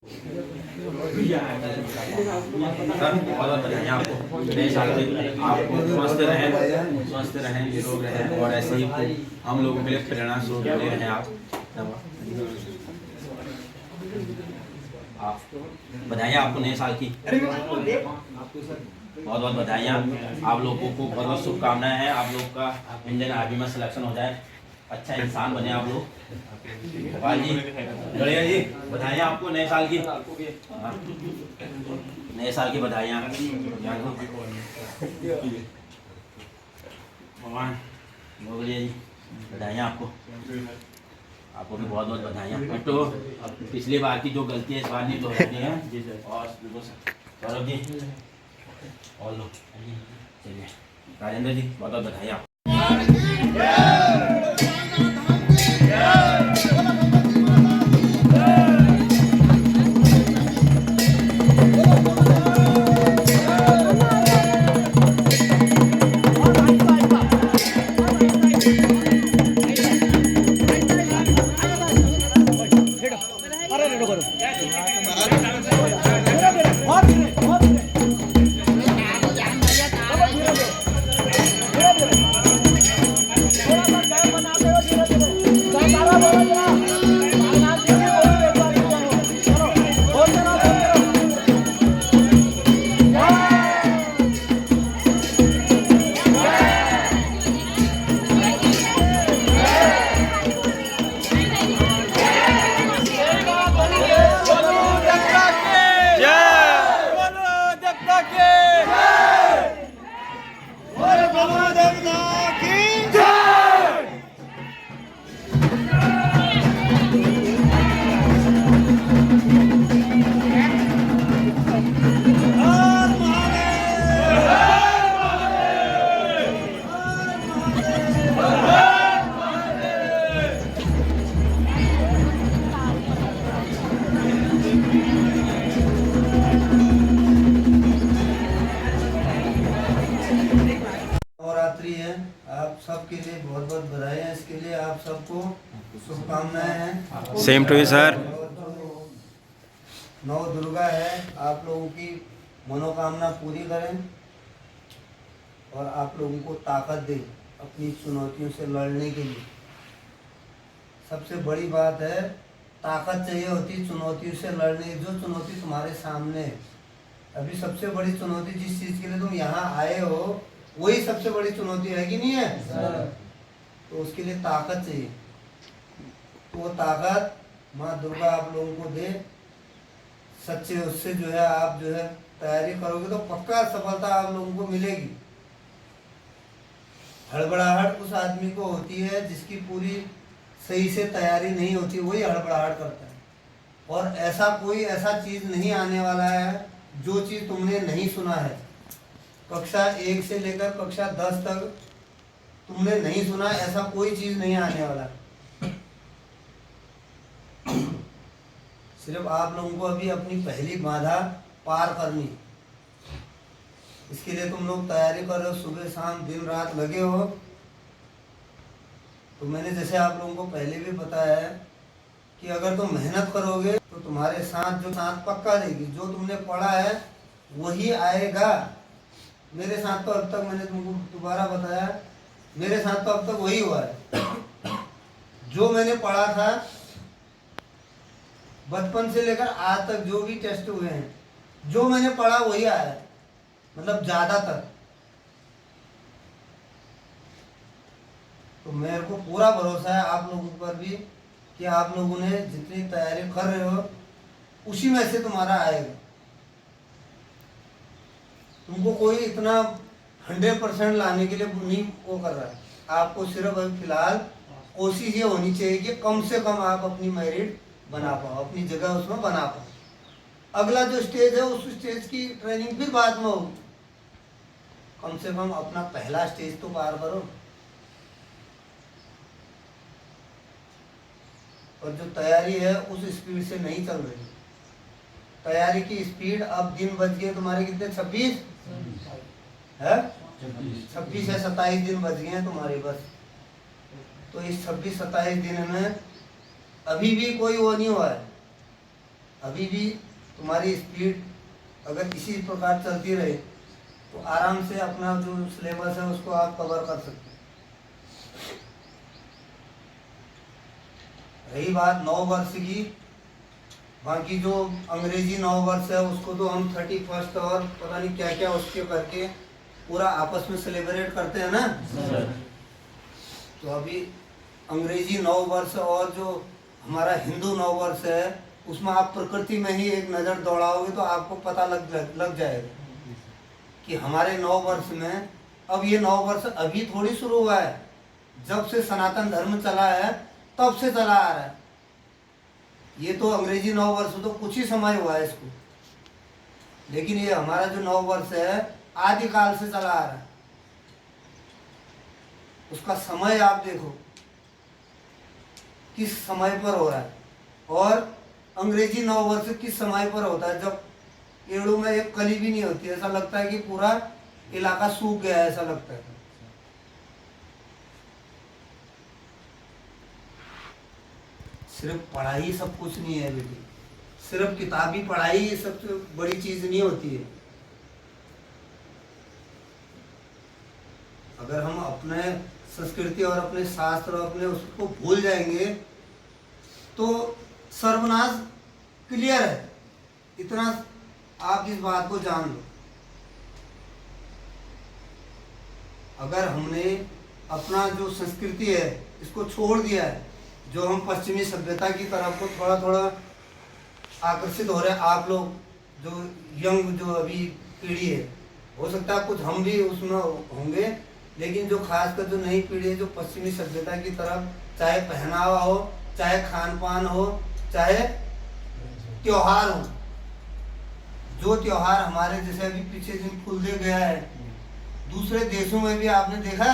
Sir बहुत बधाई आपको नए साल के। आपको स्वस्थ रहें निरोग रहें और ऐसे ही हम लोगों के लिए प्रेरणा स्रोत बने रहें आप बधाइयाँ आपको नए साल की बहुत बहुत बधाइयाँ। आप लोगों को बहुत बहुत शुभकामनाएं हैं। आप लोग का इंडियन आर्मी में सिलेक्शन हो जाए, अच्छा इंसान बने आप लोग। गोपाल जी, गणेश जी, बधाइयाँ आपको नए साल की। नए साल की बधाइयाँ। भगवान भोगलिया जी, बधाइयाँ आपको। आपको भी बहुत बहुत बधाइयाँ। तो पिछली बार की जो गलती है इस बार नहीं दोहरानी है। और सौरभ जी और लोग चलिए, राजेंद्र जी बहुत बहुत बधाइयाँ। नवरात्रि है, आप सबके लिए बहुत बहुत बधाई है। इसके लिए आप सबको शुभकामनाएं हैं। Same to you sir. नौ दुर्गा है, आप लोगों की मनोकामना पूरी करें और आप लोगों को ताकत दे अपनी चुनौतियों से लड़ने के लिए। सबसे बड़ी बात है, ताकत चाहिए होती चुनौतियों से लड़ने। जो चुनौती तुम्हारे सामने है, अभी सबसे बड़ी चुनौती जिस चीज़ के लिए तुम यहाँ आए हो वही सबसे बड़ी चुनौती है कि नहीं है? तो उसके लिए ताकत चाहिए। तो वो ताकत माँ दुर्गा आप लोगों को दे। सच्चे उससे जो है आप जो है तैयारी करोगे तो पक्का सफलता आप लोगों को मिलेगी। हड़बड़ाहट उस आदमी को होती है जिसकी पूरी सही से तैयारी नहीं होती, वही हड़बड़ाहट करता है। और ऐसा कोई ऐसा चीज़ नहीं आने वाला है जो चीज़ तुमने नहीं सुना है। कक्षा 1 से लेकर कक्षा 10 तक तुमने नहीं सुना, ऐसा कोई चीज़ नहीं आने वाला। सिर्फ आप लोगों को अभी अपनी पहली बाधा पार करनी। इसके लिए तुम लोग तैयारी कर रहे हो, सुबह शाम दिन रात लगे हो। तो मैंने जैसे आप लोगों को पहले भी बताया है कि अगर तुम मेहनत करोगे तो तुम्हारे साथ जो साथ पक्का देगी। जो तुमने पढ़ा है वही आएगा। मेरे साथ तो अब तक मैंने तुमको दोबारा बताया, मेरे साथ तो अब तक वही हुआ है। जो मैंने पढ़ा था बचपन से लेकर आज तक जो भी टेस्ट हुए हैं, जो मैंने पढ़ा वही आया है, मतलब ज्यादातर। तो मेरे को पूरा भरोसा है आप लोगों पर भी कि आप लोगों ने जितनी तैयारी कर रहे हो उसी में से तुम्हारा आएगा। तुमको कोई इतना 100% लाने के लिए नहीं वो कर रहा है। आपको सिर्फ अभी फिलहाल कोशिश ये होनी चाहिए कि कम से कम आप अपनी मेरिट बना पाओ, अपनी जगह उसमें बना पाओ। अगला जो स्टेज है उस स्टेज की ट्रेनिंग फिर बाद में होगी। कम से कम अपना पहला स्टेज तो पार करो। और जो तैयारी है उस स्पीड से नहीं चल रही। तैयारी की स्पीड अब दिन बच गए तुम्हारे कितने? 26 है, 26 या 27 दिन बच गए हैं तुम्हारे बस। तो इस 26-27 दिन में अभी भी कोई वो नहीं हुआ है, अभी भी तुम्हारी स्पीड अगर इसी प्रकार चलती रहे तो आराम से अपना जो सिलेबस है उसको आप कवर कर सकते हैं। रही बात 9 वर्ष की, बाकी जो अंग्रेजी 9 वर्ष है उसको तो हम 31 और पता नहीं क्या क्या उसके करके पूरा आपस में सेलिब्रेट करते हैं ना। तो अभी अंग्रेजी 9 वर्ष और जो हमारा हिंदू 9 वर्ष है उसमें आप प्रकृति में ही एक नज़र दौड़ाओगे तो आपको पता लग जाएगा कि हमारे 9 वर्ष में अब ये 9 वर्ष अभी थोड़ी शुरू हुआ है, जब से सनातन धर्म चला है तब से चला आ रहा है। ये तो अंग्रेजी 9 वर्ष तो कुछ ही समय हुआ है इसको, लेकिन ये हमारा जो 9 वर्ष है आदिकाल से चला आ रहा है। उसका समय आप देखो किस समय पर हो रहा है, और अंग्रेजी 9 वर्ष किस समय पर होता है जब पेड़ों में एक कली भी नहीं होती, ऐसा लगता है कि पूरा इलाका सूख गया है, ऐसा लगता है। सिर्फ पढ़ाई सब कुछ नहीं है बेटी, सिर्फ किताबी पढ़ाई सबसे बड़ी चीज नहीं होती है। अगर हम अपने संस्कृति और अपने शास्त्र और अपने उसको भूल जाएंगे तो सर्वनाश क्लियर है, इतना आप इस बात को जान लो। अगर हमने अपना जो संस्कृति है इसको छोड़ दिया है, जो हम पश्चिमी सभ्यता की तरफ को थोड़ा थोड़ा आकर्षित हो रहे हैं, आप लोग जो यंग जो अभी पीढ़ी है, हो सकता है कुछ हम भी उसमें होंगे, लेकिन जो खासकर जो नई पीढ़ी है जो पश्चिमी सभ्यता की तरफ, चाहे पहनावा हो, चाहे खान पान हो, चाहे त्योहार हो, जो त्योहार हमारे जैसे अभी पीछे दिन फूल दे गया है, दूसरे देशों में भी आपने देखा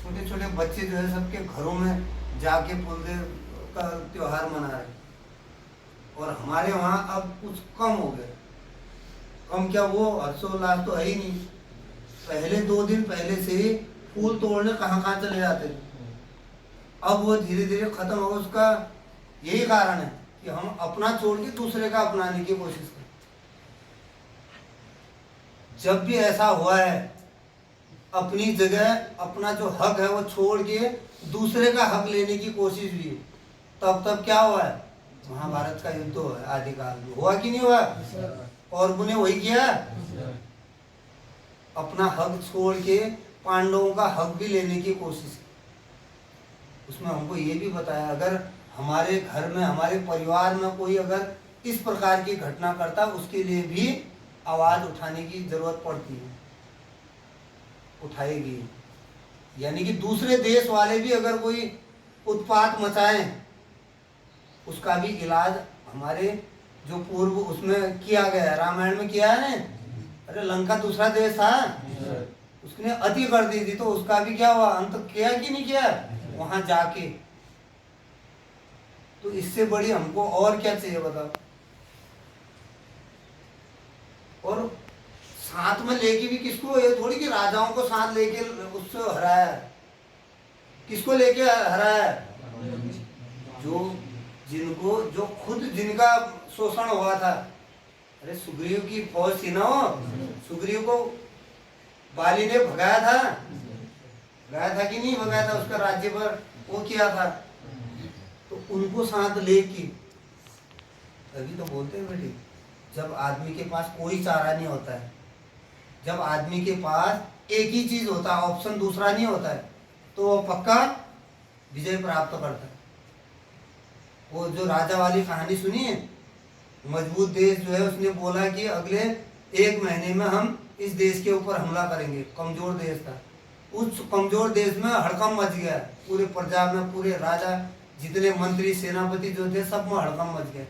छोटे छोटे बच्चे जो है सबके घरों में जाके फूलदेव का त्योहार मना रहे, और हमारे वहाँ अब कुछ कम हो गए। कम क्या, वो हर्षोल्लास तो है ही नहीं। पहले 2 दिन पहले से ही फूल तोड़ने कहाँ कहाँ चले जाते थे, अब वो धीरे धीरे खत्म हो। उसका यही कारण है कि हम अपना छोड़ के दूसरे का अपनाने की कोशिश करें। जब भी ऐसा हुआ है अपनी जगह अपना जो हक है वो छोड़ के दूसरे का हक लेने की कोशिश हुई, तब क्या हुआ है, महाभारत का युद्ध हुआ है आदिकाल में। हुआ कि नहीं हुआ? और उन्हें वही किया, अपना हक छोड़ के पांडवों का हक भी लेने की कोशिश। उसमें हमको ये भी बताया अगर हमारे घर में हमारे परिवार में कोई अगर इस प्रकार की घटना करता उसके लिए भी आवाज उठाने की जरूरत पड़ती है, उठाएगी। यानी कि दूसरे देश वाले भी अगर कोई उत्पात मचाएं उसका भी इलाज हमारे जो पूर्व उसमें किया गया, रामायण में किया है ना। अरे लंका दूसरा देश था, उसने अति कर दी थी, तो उसका भी क्या हुआ, अंत किया कि नहीं किया वहां जाके। तो इससे बड़ी हमको और क्या चाहिए बताओ। और साथ में लेके भी किसको, ये थोड़ी कि राजाओं को साथ लेके उससे हराया, किसको लेके हराया, जो खुद जिनका शोषण हुआ था। अरे सुग्रीव की फौज थी ना, सुग्रीव को बाली ने भगाया था कि नहीं भगाया था, उसका राज्य पर वो किया था, तो उनको साथ लेके। तभी तो बोलते हैं बेटी, जब आदमी के पास कोई चारा नहीं होता है, जब आदमी के पास एक ही चीज होता है, ऑप्शन दूसरा नहीं होता है, तो वो पक्का विजय प्राप्त करता है। वो जो राजा वाली कहानी सुनी है, मजबूत देश जो है उसने बोला कि अगले 1 महीने में हम इस देश के ऊपर हमला करेंगे। कमजोर देश था, उस कमजोर देश में हड़कंप मच गया, पूरे प्रजा में, पूरे राजा जितने मंत्री सेनापति जो थे सब में हड़कंप मच गया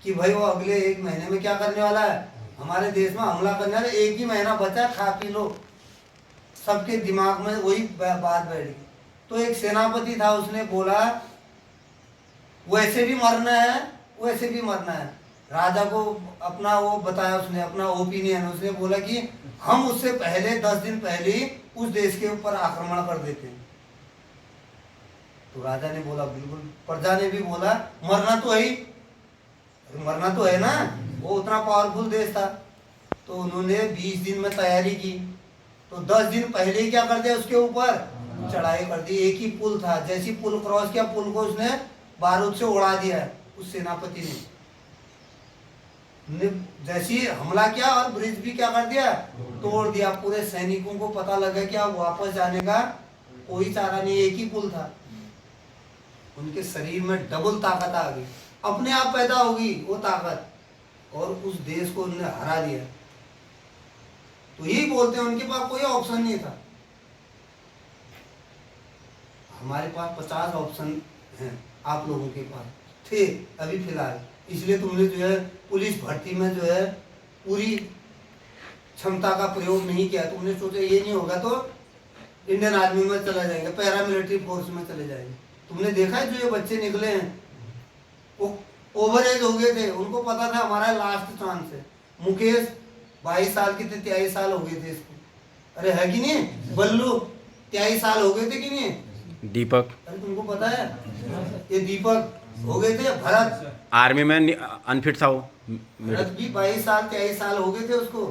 कि भाई वो अगले 1 महीने में क्या करने वाला है, हमारे देश में हमला करने वाला। 1 ही महीना बचा, खा पी लो। सबके दिमाग में वही बात बैठी। तो एक सेनापति था, उसने बोला वैसे भी मरना है, वैसे भी मरना है। राजा को अपना वो बताया, उसने अपना ओपिनियन, उसने बोला कि हम उससे पहले 10 दिन पहले ही उस देश के ऊपर आक्रमण कर देते हैं। तो राजा ने बोला बिल्कुल, प्रजा ने भी बोला मरना तो है ही, मरना तो है ना, वो उतना पावरफुल देश था। तो उन्होंने 20 दिन में तैयारी की, तो 10 दिन पहले ही क्या कर दिया, उसके ऊपर चढ़ाई कर दी। एक ही पुल था, जैसी पुल क्रॉस किया, पुल को उसने बारूद से उड़ा दिया है उस सेनापति ने जैसी हमला किया, और ब्रिज भी क्या कर दिया, तोड़ दिया। पूरे सैनिकों को पता लगा कि अब वापस जाने का कोई चारा नहीं, एक ही पुल था। उनके शरीर में डबल ताकत आ गई, अपने आप पैदा होगी वो ताकत, और उस देश को उन्होंने हरा दिया। तो यही बोलते हैं उनके पास कोई ऑप्शन नहीं था। हमारे पास 50 ऑप्शन हैं, आप लोगों के पास थे अभी फिलहाल, इसलिए तुमने जो है पुलिस भर्ती में जो है पूरी क्षमता का प्रयोग नहीं किया। तुमने सोचा ये नहीं होगा तो इंडियन आर्मी में चला जाएंगे, पैरामिलिट्री फोर्स में चले जाएंगे। तुमने देखा है जो ये बच्चे निकले हैं वो ओवर एज हो गए थे, उनको पता था हमारा लास्ट चांस है। मुकेश 22 साल के थे, 23 साल हो गए थे इसको, अरे है कि नहीं, बल्लू 23 साल हो गए थे कि नहीं, दीपक अरे तुमको पता है, ये दीपक हो गए थे, भरत आर्मी में अनफिट था वो। भरत भी 22 साल 23 साल हो गए थे, उसको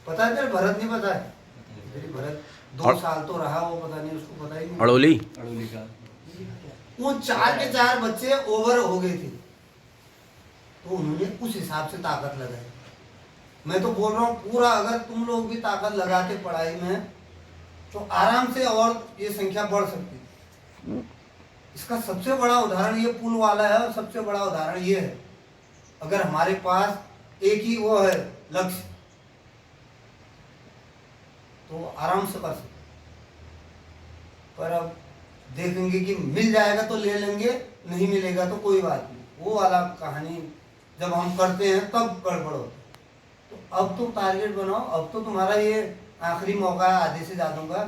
पता है तेरे, भरत नहीं पता है, तेरी भरत 2 साल तो रहा, वो पता नहीं, उसको पता ही नहीं। अड़ोली वो 4 के 4 बच्चे ओवर हो गए थे, तो उन्होंने उस हिसाब से ताकत लगाई। मैं तो बोल रहा हूँ पूरा, अगर तुम लोग भी ताकत लगाते पढ़ाई में तो आराम से और ये संख्या बढ़ सकती। इसका सबसे बड़ा उदाहरण ये पुल वाला है, और सबसे बड़ा उदाहरण ये है, अगर हमारे पास एक ही वो है लक्ष्य तो आराम से कर सकते। पर अब देखेंगे कि मिल जाएगा तो ले लेंगे, नहीं मिलेगा तो कोई बात नहीं, वो वाला कहानी जब हम करते हैं तब गड़बड़ होता है। तो अब तो टारगेट बनाओ, अब तो तुम्हारा ये आखिरी मौका है आधे से ज़्यादा का।